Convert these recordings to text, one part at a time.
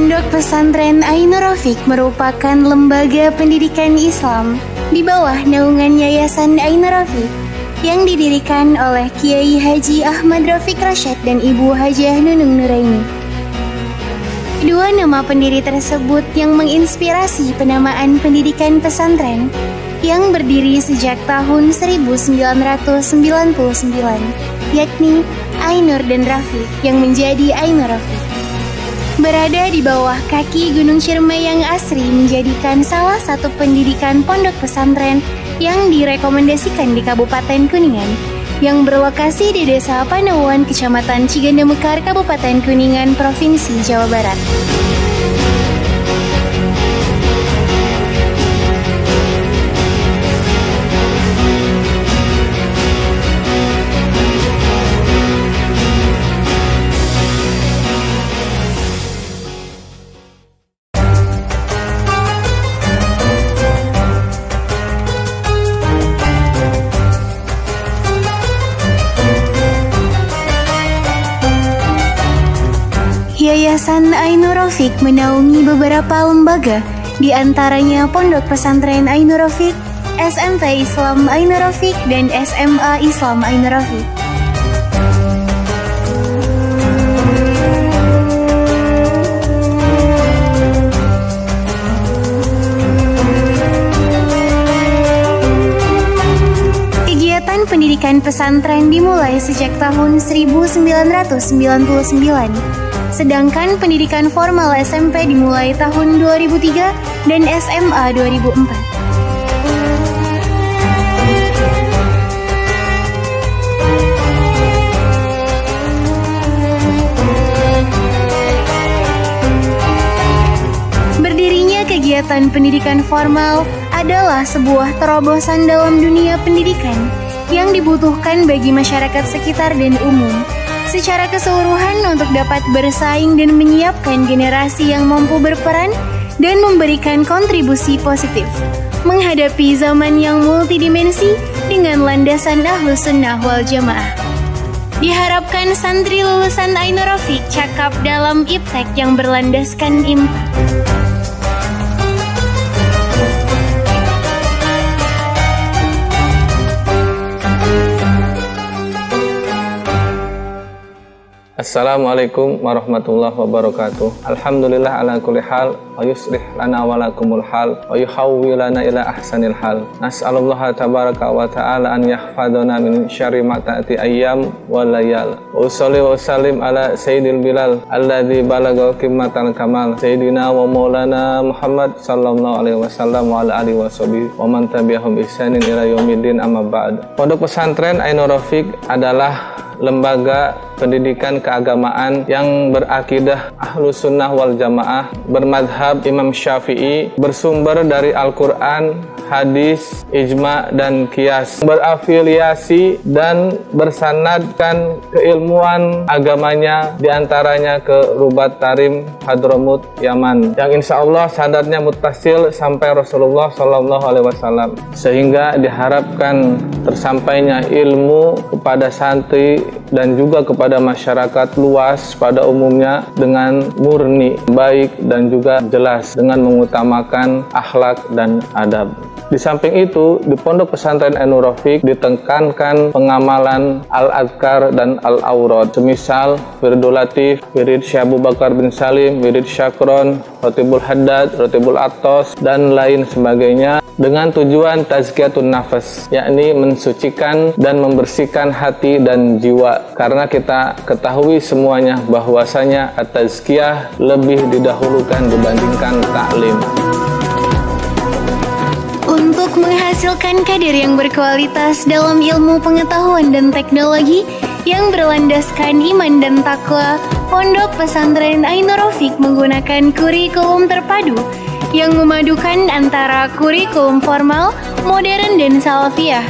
Pondok Pesantren Ainur Rafiq merupakan lembaga pendidikan Islam di bawah naungan Yayasan Ainur Rafiq yang didirikan oleh Kiai Haji Ahmad Rafiq Rashid dan Ibu Hajah Nunung Nuraini. Dua nama pendiri tersebut yang menginspirasi penamaan pendidikan pesantren yang berdiri sejak tahun 1999, yakni Ainur dan Rafiq yang menjadi Ainur Rafiq. Berada di bawah kaki Gunung Ciremai yang asri menjadikan salah satu pendidikan pondok pesantren yang direkomendasikan di Kabupaten Kuningan, yang berlokasi di Desa Panauan, Kecamatan Ciganda Mekar, Kabupaten Kuningan, Provinsi Jawa Barat. Yayasan Ainur Rafiq menaungi beberapa lembaga, di antaranya Pondok Pesantren Ainur Rafiq, SMP Islam Ainur Rafiq, dan SMA Islam Ainur Rafiq. Kegiatan pendidikan pesantren dimulai sejak tahun 1999. Sedangkan pendidikan formal SMP dimulai tahun 2003 dan SMA 2004. Berdirinya kegiatan pendidikan formal adalah sebuah terobosan dalam dunia pendidikan yang dibutuhkan bagi masyarakat sekitar dan umum secara keseluruhan untuk dapat bersaing dan menyiapkan generasi yang mampu berperan dan memberikan kontribusi positif menghadapi zaman yang multidimensi dengan landasan Ahlus Sunnah wal Jamaah. Diharapkan santri lulusan Ainur Rafiq cakap dalam iptek yang berlandaskan impact. Assalamualaikum warahmatullahi wabarakatuh. Alhamdulillah ala kulli hal, wa yuslih lana wa lakumul hal, wa yuhawwi lana ila ahsanil hal. Nas'alullaha tabaraka wa ta'ala an yahfadana min syarri ma ta'ati ayyam wa layal. Wa usalli wa sallim ala sayyidil bilal alladzi balagha qimmatal kamal, sayyidina wa maulana Muhammad sallallahu alaihi wasallam wa ala alihi washabihi wa man tabi'ahum ihsanin ila yaumiddin, amma ba'd. Pondok Pesantren Ainur Rafiq adalah lembaga pendidikan keagamaan yang berakidah Ahlus Sunnah wal Jamaah, bermadhab Imam Syafi'i, bersumber dari Al-Quran, hadis, ijma, dan qiyas, berafiliasi dan bersanadkan keilmuan agamanya diantaranya ke Rubat Tarim Hadramut Yaman, yang insya Allah sanadnya muttasil sampai Rasulullah SAW, sehingga diharapkan tersampainya ilmu kepada santri dan juga kepada masyarakat luas pada umumnya dengan murni, baik dan juga jelas dengan mengutamakan akhlak dan adab. Di samping itu, di Pondok Pesantren Ainur Rafiq ditekankan pengamalan al-adhkar dan al-awrad, semisal wiridul latif, wirid Syekh Abu Bakar bin Salim, wirid Syakron, Rotibul Haddad, Rotibul Atos, dan lain sebagainya, dengan tujuan tazkiyatun nafas, yakni mensucikan dan membersihkan hati dan jiwa. Karena kita ketahui semuanya bahwasanya at-tazkiyah lebih didahulukan dibandingkan taklim. Untuk menghasilkan kader yang berkualitas dalam ilmu pengetahuan dan teknologi yang berlandaskan iman dan takwa, Pondok Pesantren Ainur Rafiq menggunakan kurikulum terpadu yang memadukan antara kurikulum formal, modern, dan salafiyah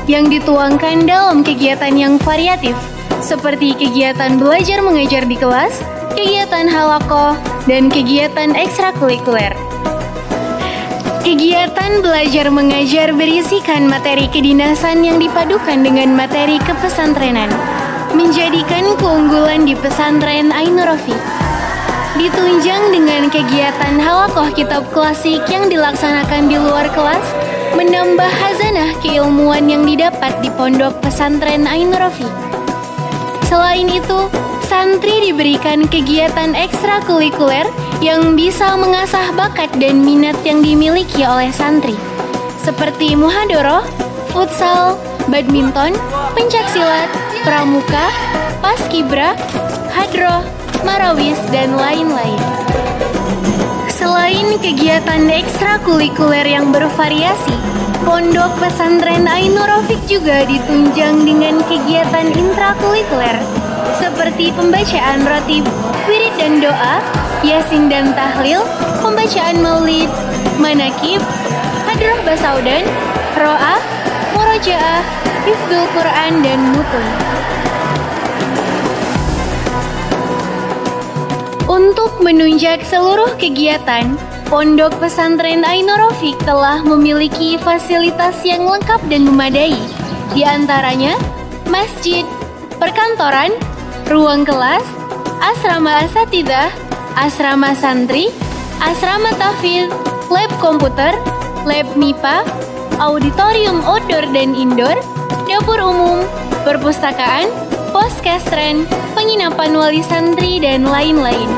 yang dituangkan dalam kegiatan yang variatif seperti kegiatan belajar mengajar di kelas, kegiatan halaqah, dan kegiatan ekstrakurikuler. Kegiatan belajar mengajar berisikan materi kedinasan yang dipadukan dengan materi kepesantrenan, menjadikan keunggulan di pesantren Ainur Rafiq. Ditunjang dengan kegiatan halakoh kitab klasik yang dilaksanakan di luar kelas, menambah khazanah keilmuan yang didapat di pondok pesantren Ainur Rafiq. Selain itu, santri diberikan kegiatan ekstrakurikuler yang bisa mengasah bakat dan minat yang dimiliki oleh santri, seperti muhadoroh, futsal, badminton, pencaksilat, pramuka, paskibra, hadroh, marawis, dan lain-lain. Selain kegiatan ekstrakurikuler yang bervariasi, pondok pesantren Ainur Rafiq juga ditunjang dengan kegiatan intrakurikuler seperti pembacaan ratib, wirid dan doa, yasin dan tahlil, pembacaan maulid, manakib, hadroh basaudan, ro'ah, murojaah, hifdzul Quran, dan mutun. Untuk menunjang seluruh kegiatan, pondok pesantren Ainur Rafiq telah memiliki fasilitas yang lengkap dan memadai, di antaranya masjid, perkantoran, ruang kelas, asrama asatidzah, asrama santri, asrama tahfidz, lab komputer, lab MIPA, auditorium outdoor dan indoor, dapur umum, perpustakaan, pos kestren, penginapan wali santri, dan lain-lain.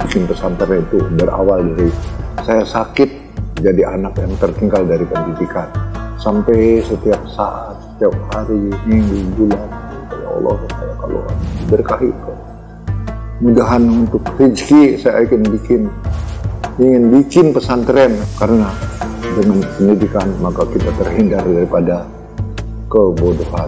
Bikin pesantren itu berawal dari saya sakit, jadi anak yang tertinggal dari pendidikan. Sampai setiap saat, setiap hari, minggu, bulan, ya Allah, saya kalau berkahi mudahan untuk rezeki saya ingin bikin pesantren, karena dengan pendidikan maka kita terhindar daripada kebodohan.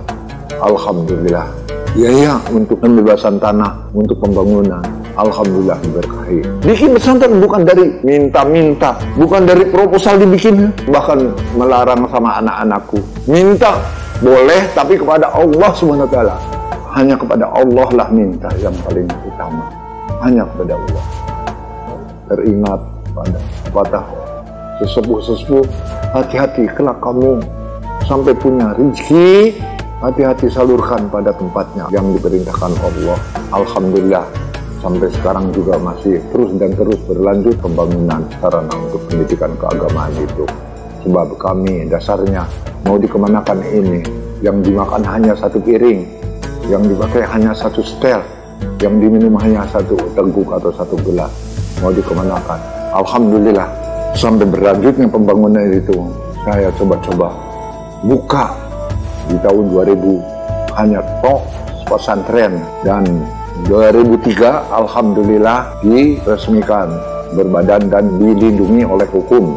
Alhamdulillah. Biaya untuk pembebasan tanah, untuk pembangunan, alhamdulillah diberkahi. Bikin pesantren bukan dari minta-minta, bukan dari proposal dibikin, bahkan melarang sama anak-anakku. Minta boleh, tapi kepada Allah SWT. Hanya kepada Allah lah minta yang paling utama. Hanya kepada Allah. Teringat pada patah sesepuh-sesepuh, hati-hati kelak kamu sampai punya rezeki, hati-hati salurkan pada tempatnya yang diperintahkan Allah. Alhamdulillah sampai sekarang juga masih terus dan terus berlanjut pembangunan sarana untuk pendidikan keagamaan itu. Sebab kami dasarnya mau dikemanakan ini, yang dimakan hanya satu piring, yang dipakai hanya satu setel, yang diminum hanya satu teguk atau satu gelas, mau dikemanakan. Alhamdulillah sampai berlanjutnya pembangunan itu, saya coba-coba buka di tahun 2000 hanya tok pesantren, dan 2003 alhamdulillah diresmikan, berbadan dan dilindungi oleh hukum.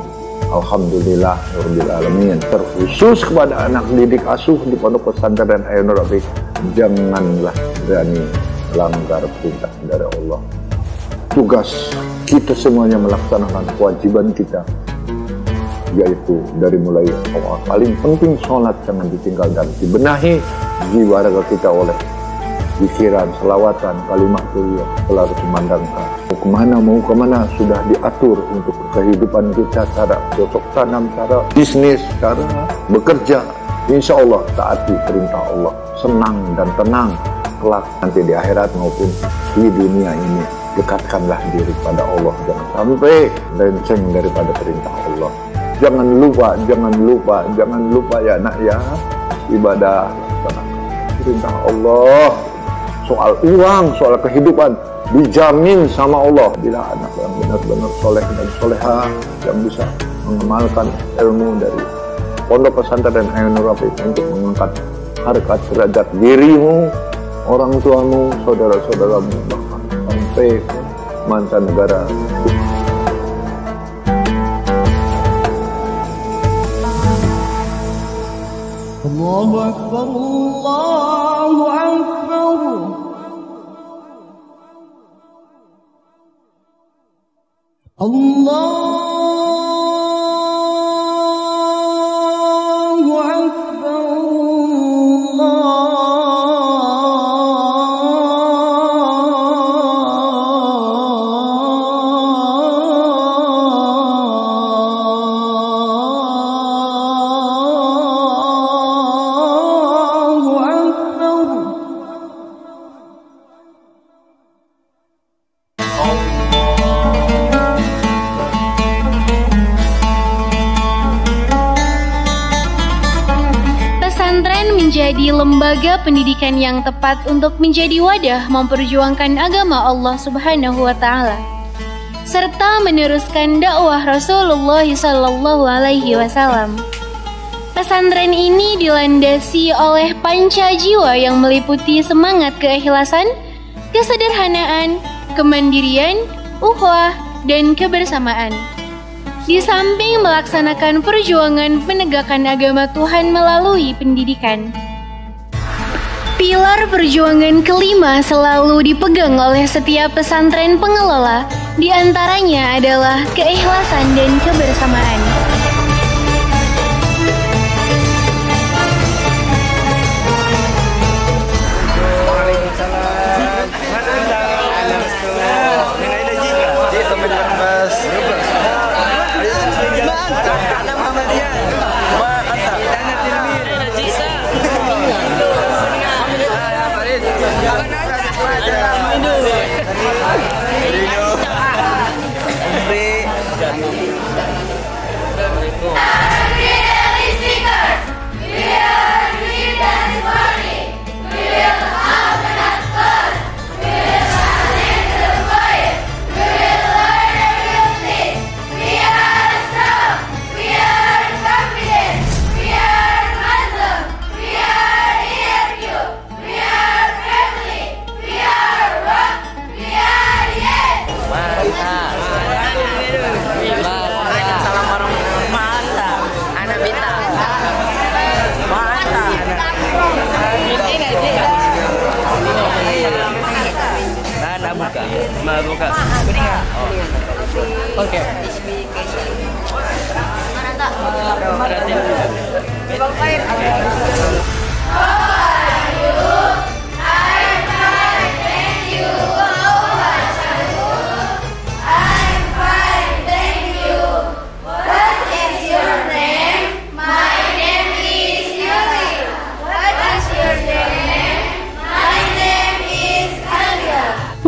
Alhamdulillah rabbil alamin. Terkhusus kepada anak didik asuh di pondok pesantren Ainur Rafiq, janganlah berani melanggar perintah dari Allah. Tugas kita semuanya melaksanakan kewajiban kita, yaitu dari mulai awal paling penting sholat jangan ditinggal dan dibenahi jiwa raga kita oleh pikiran, selawatan, kalimat thayyibah selalu kumandangkan. Mau kemana sudah diatur untuk kehidupan kita, cara cocok tanam, cara bisnis, cara bekerja. Insya Allah taati perintah Allah, senang dan tenang kelak nanti di akhirat maupun di dunia ini. Dekatkanlah diri pada Allah, jangan sampai lenceng daripada perintah Allah. Jangan lupa ya nak ya, ibadah perintah Allah. Soal uang, soal kehidupan dijamin sama Allah. Bila anak yang benar-benar soleh dan soleha yang bisa mengamalkan ilmu dari pondok pesantren Ainur Rafiq untuk mengangkat harkat derajat dirimu, orang tuamu, saudara-saudaramu, bahkan sampai mancanegara. Allahu Akbar, Allahu Akbar. Allahu Akbar, menjadi lembaga pendidikan yang tepat untuk menjadi wadah memperjuangkan agama Allah Subhanahu wa taala serta meneruskan dakwah Rasulullah sallallahu alaihi wasallam. Pesantren ini dilandasi oleh panca jiwa yang meliputi semangat keikhlasan, kesederhanaan, kemandirian, ukhuwah, dan kebersamaan. Di samping melaksanakan perjuangan penegakan agama Tuhan melalui pendidikan, pilar perjuangan kelima selalu dipegang oleh setiap pesantren pengelola, di antaranya adalah keikhlasan dan kebersamaan. Buka. Kuningan. Oke.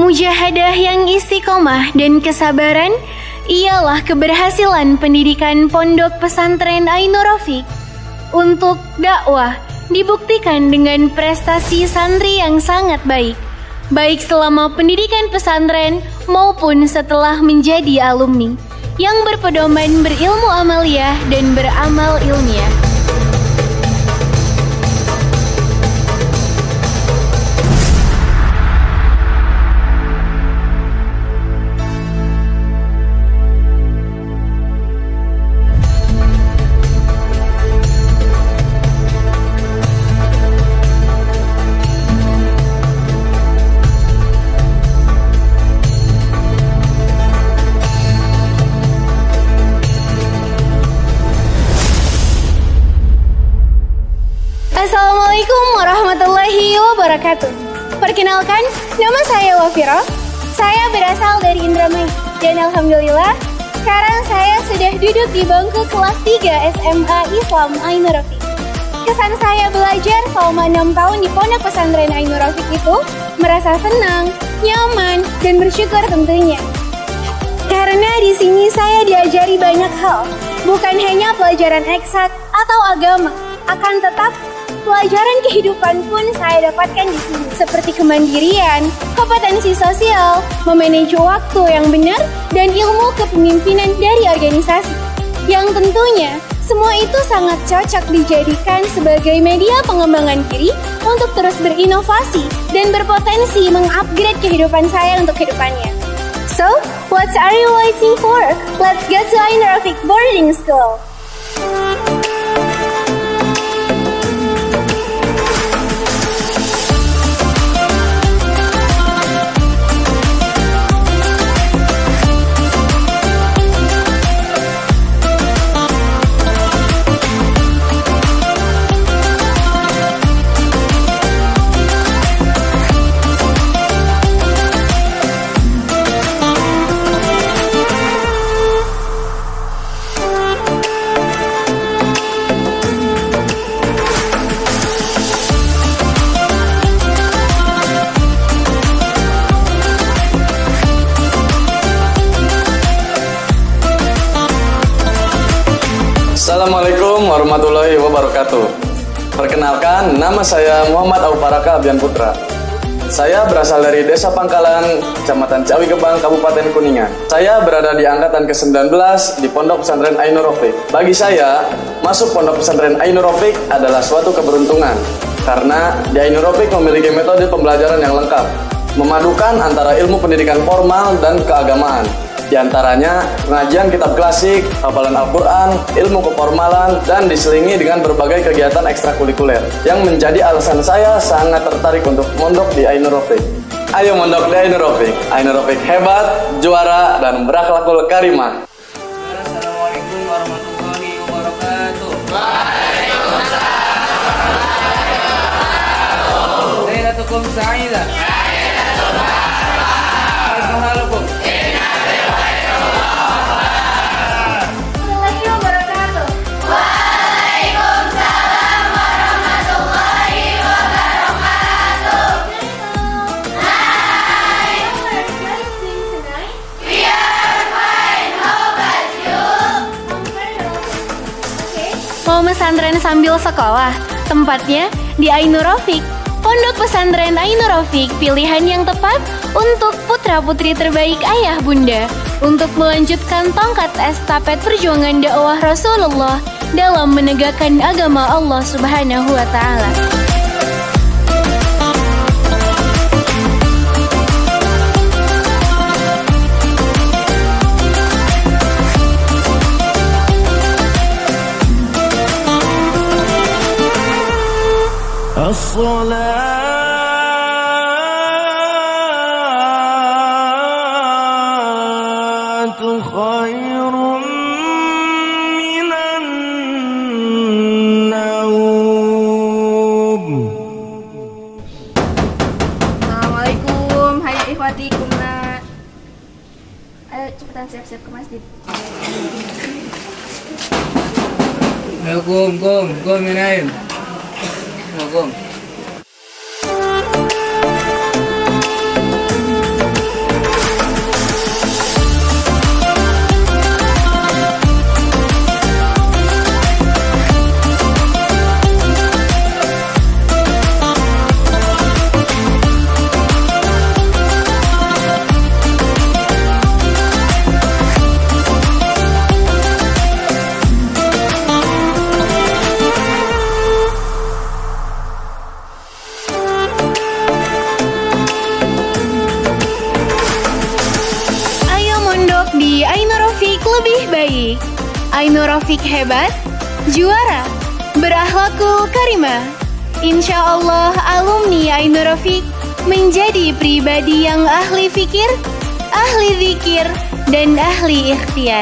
Mujahadah yang istiqomah dan kesabaran ialah keberhasilan pendidikan Pondok Pesantren Ainur Rafiq untuk dakwah dibuktikan dengan prestasi santri yang sangat baik, baik selama pendidikan pesantren maupun setelah menjadi alumni, yang berpedoman berilmu amaliyah dan beramal ilmiah. Assalamualaikum warahmatullahi wabarakatuh. Perkenalkan, nama saya Wafira. Saya berasal dari Indramayu dan alhamdulillah sekarang saya sudah duduk di bangku kelas 3 SMA Islam Ainur Rafiq. Kesan saya belajar selama 6 tahun di Pondok Pesantren Ainur Rafiq itu merasa senang, nyaman, dan bersyukur tentunya. Karena di sini saya diajari banyak hal, bukan hanya pelajaran eksak atau agama, akan tetap pelajaran kehidupan pun saya dapatkan di sini, seperti kemandirian, kompetensi sosial, memanage waktu yang benar, dan ilmu kepemimpinan dari organisasi. Yang tentunya, semua itu sangat cocok dijadikan sebagai media pengembangan diri untuk terus berinovasi dan berpotensi mengupgrade kehidupan saya untuk kedepannya. So, what are you waiting for? Let's go to Ainur Rafiq Boarding School. Assalamualaikum warahmatullahi wabarakatuh. Perkenalkan, nama saya Muhammad Aufaraka Abian Putra. Saya berasal dari Desa Pangkalan, Kecamatan Cawi Gebang, Kabupaten Kuningan. Saya berada di angkatan ke-19 di Pondok Pesantren Ainur Rafiq. Bagi saya, masuk Pondok Pesantren Ainur Rafiq adalah suatu keberuntungan. Karena di Ainur Rafiq memiliki metode pembelajaran yang lengkap, memadukan antara ilmu pendidikan formal dan keagamaan. Di antaranya, pengajian kitab klasik, hafalan Al-Quran, ilmu keformalan, dan diselingi dengan berbagai kegiatan ekstrakurikuler yang menjadi alasan saya sangat tertarik untuk mondok di Ainur Rafiq. Ayo mondok di Ainur Rafiq. Ainur Rafiq hebat, juara, dan berakhlakul karimah. Assalamualaikum warahmatullahi wabarakatuh. Lailatukum sa'idah. Assalamualaikum. Mau pesantren sambil sekolah? Tempatnya di Ainur Rafiq. Pondok Pesantren Ainur Rafiq, pilihan yang tepat untuk putra-putri terbaik ayah bunda untuk melanjutkan tongkat estafet perjuangan dakwah Rasulullah dalam menegakkan agama Allah Subhanahu wa Ta'ala. As-salatu khairun minan naum. Assalamualaikum, hai ikhwati kumna. Ayo cepetan siap-siap ke masjid. Assalamualaikum, minaim. Assalamualaikum. Di Ainur Rafiq lebih baik. Ainur Rafiq hebat, juara, berakhlakul karimah. Insya Allah alumni Ainur Rafiq menjadi pribadi yang ahli fikir, ahli zikir, dan ahli ikhtiar.